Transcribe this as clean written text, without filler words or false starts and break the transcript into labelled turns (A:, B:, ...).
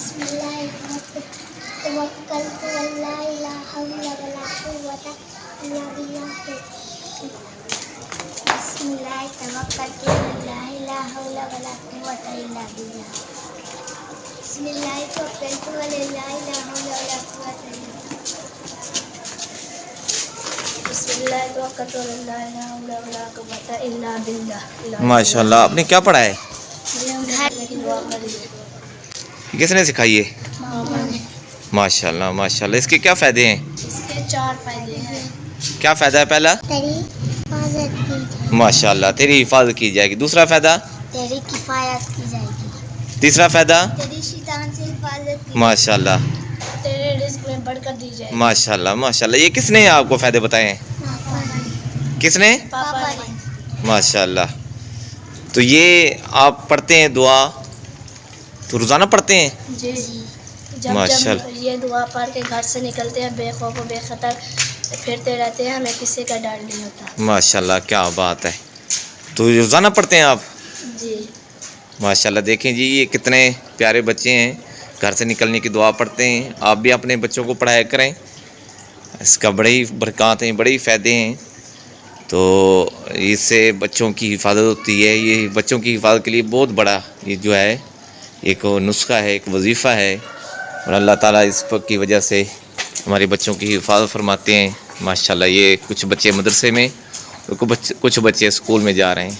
A: بسم اللہ توکلت واللہ لا حول ولا قوۃ الا باللہ بسم اللہ توکلت واللہ لا حول ولا قوۃ الا باللہ بسم اللہ توکلت واللہ لا حول ولا قوۃ الا باللہ بسم اللہ توکلت واللہ لا حول ولا قوۃ الا باللہ.
B: ماشاء اللہ. آپ نے کیا پڑھا ہے؟ کس نے سکھائی ہے؟ ماشاء اللہ ماشاء اللہ. اس کے کیا فائدے ہیں؟
A: اس کے 4 فائدے ہیں.
B: کیا فائدہ ہے؟ پہلا
A: تیری حفاظت کی جائے
B: ماشاء اللہ تیری حفاظت کی جائے گی. دوسرا فائدہ
A: تیری کفایت کی جائے گی.
B: تیسرا فائدہ
A: تیری شیطان سے حفاظت کی
B: ماشاء اللہ
A: تیرے رزق میں برکت دی جائے گی.
B: ماشاء اللہ ماشاء اللہ. یہ کس نے آپ کو فائدے بتائے ہیں؟ کس نے؟
A: پاپا نے.
B: ماشاء اللہ. تو یہ آپ پڑھتے ہیں دعا تو روزانہ پڑھتے ہیں؟
A: جی جب
B: ماشاء اللہ.
A: یہ دعا پڑھ کے گھر سے نکلتے ہیں بے خوف و بے خطر پھرتے رہتے ہیں. ہمیں کسی کا ڈر نہیں ہوتا.
B: ماشاء اللہ کیا بات ہے. تو روزانہ پڑھتے ہیں آپ؟
A: جی
B: ماشاء اللہ. دیکھیں جی یہ کتنے پیارے بچے ہیں. گھر سے نکلنے کی دعا پڑھتے ہیں. آپ بھی اپنے بچوں کو پڑھایا کریں. اس کا بڑے ہی برکات ہیں بڑے ہی فائدے ہیں. تو اس سے بچوں کی حفاظت ہوتی ہے. یہ بچوں کی حفاظت کے لیے بہت بڑا یہ جو ہے ایک نسخہ ہے ایک وظیفہ ہے. اور اللہ تعالیٰ اس کی وجہ سے ہمارے بچوں کی حفاظت فرماتے ہیں. ماشاء اللہ. یہ کچھ بچے مدرسے میں کچھ بچے اسکول میں جا رہے ہیں.